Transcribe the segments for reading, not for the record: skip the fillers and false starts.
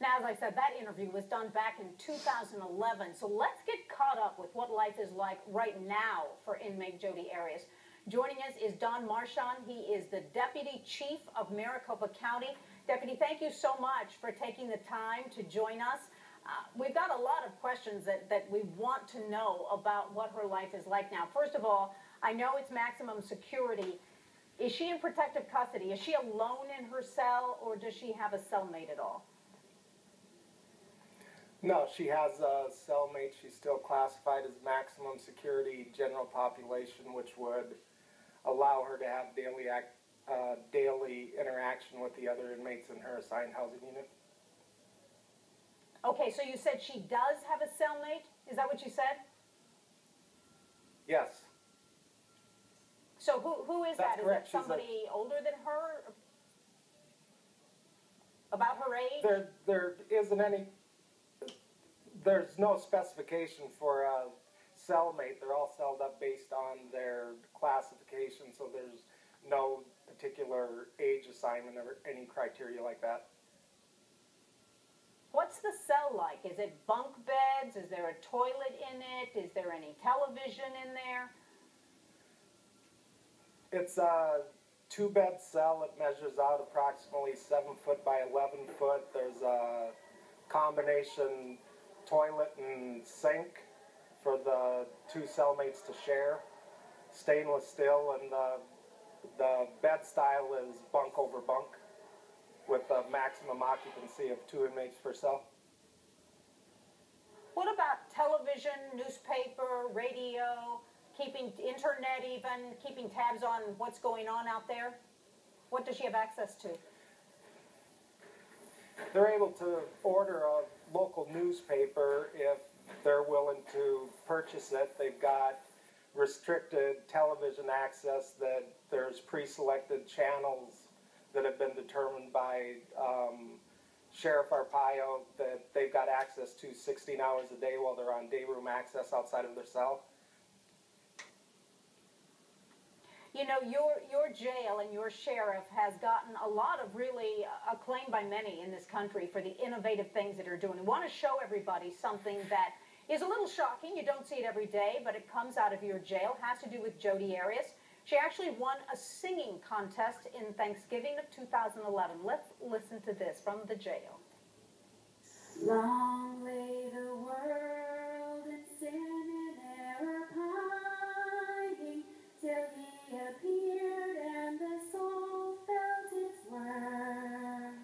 Now, as I said, that interview was done back in 2011. So let's get caught up with what life is like right now for inmate Jodi Arias. Joining us is Don Marchand. He is the Deputy Chief of Maricopa County. Deputy, thank you so much for taking the time to join us. We've got a lot of questions that we want to know about what her life is like now. First of all, I know it's maximum security. Is she in protective custody? Is she alone in her cell, or does she have a cellmate at all? No, she has a cellmate. She's still classified as maximum security general population, which would allow her to have daily interaction with the other inmates in her assigned housing unit. Okay, so you said she does have a cellmate? Is that what you said? Yes. So who is That's that? correct. Is that somebody older than her? About her age? There isn't any. There's no specification for a cellmate. They're all celled up based on their classification, so there's no particular age assignment or any criteria like that. What's the cell like? Is it bunk beds? Is there a toilet in it? Is there any television in there? It's a 2-bed cell. It measures out approximately 7 foot by 11 foot. There's a combination toilet and sink for the 2 cellmates to share. Stainless steel, and the bed style is bunk over bunk, with a maximum occupancy of 2 inmates per cell. What about television, newspaper, radio, keeping internet even, keeping tabs on what's going on out there? What does she have access to? They're able to order a local newspaper if they're willing to purchase it. They've got restricted television access, that there's pre-selected channels that have been determined by Sheriff Arpaio that they've got access to 16 hours a day while they're on day room access outside of their cell. You know, your jail and your sheriff has gotten a lot of really acclaim by many in this country for the innovative things that are doing. We want to show everybody something that is a little shocking. You don't see it every day, but it comes out of your jail. It has to do with Jodi Arias. She actually won a singing contest in Thanksgiving of 2011. Let's listen to this from the jail. Long lay the world in sin and error pining, till he appeared and the soul felt its worth.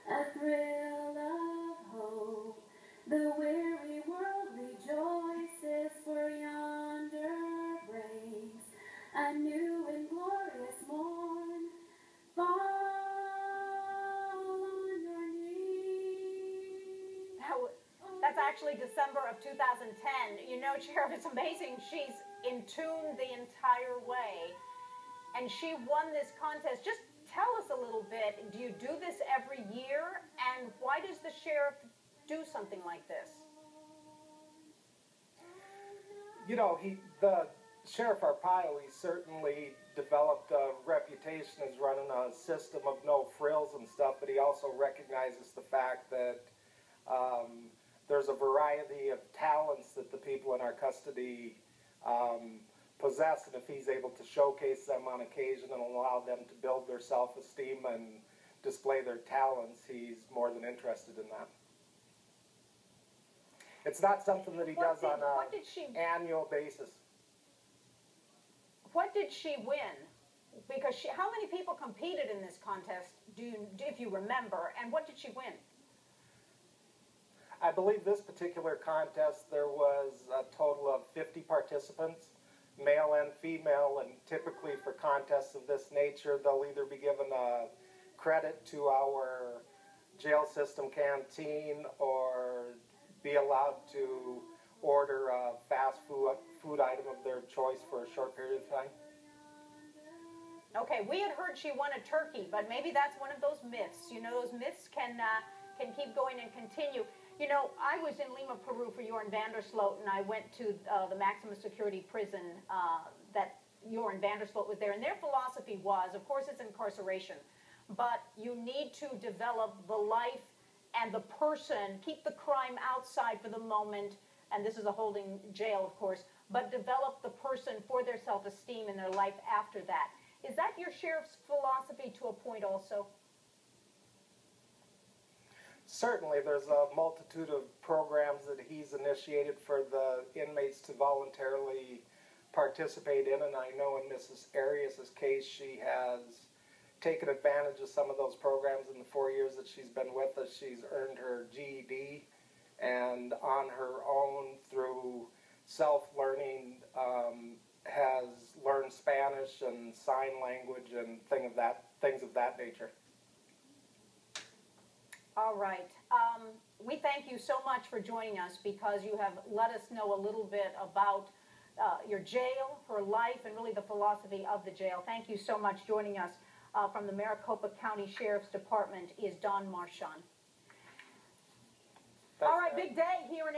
A thrill of hope, the weary world rejoices, for yonder breaks a new and glorious morn. Fall on your knees. That's actually December of 2010. You know, Sheriff, it's amazing. She's in tune the entire way, and she won this contest. Just tell us a little bit. Do you do this every year, and why does the sheriff do something like this? You know, the Sheriff Arpaio, he certainly developed a reputation as running a system of no frills and stuff, but he also recognizes the fact that there's a variety of talents that the people in our custody possess, and if he's able to showcase them on occasion and allow them to build their self-esteem and display their talents, he's more than interested in that. It's not something that he does on an annual basis. What did she win? Because how many people competed in this contest, if you remember, and what did she win? I believe this particular contest, there was a total of 50 participants, male and female, and typically for contests of this nature, they'll either be given a credit to our jail system canteen or be allowed to order a fast food item of their choice for a short period of time. Okay, we had heard she won a turkey, but maybe that's one of those myths. You know, those myths can keep going and continue. You know, I was in Lima, Peru for Joran Vandersloot, and I went to the maximum security prison that Joran Vandersloot was there, and their philosophy was, of course, it's incarceration, but you need to develop the life and the person, keep the crime outside for the moment, and this is a holding jail, of course, but develop the person for their self-esteem in their life after that. Is that your sheriff's philosophy to a point also? Certainly, there's a multitude of programs that he's initiated for the inmates to voluntarily participate in, and I know in Mrs. Arias' case, she has taken advantage of some of those programs. In the 4 years that she's been with us, she's earned her GED, and on her own, through self-learning, has learned Spanish and sign language and things of that nature. All right. We thank you so much for joining us, because you have let us know a little bit about your jail, her life, and really the philosophy of the jail. Thank you so much. Joining us from the Maricopa County Sheriff's Department is Don Marchand. All right, big day here in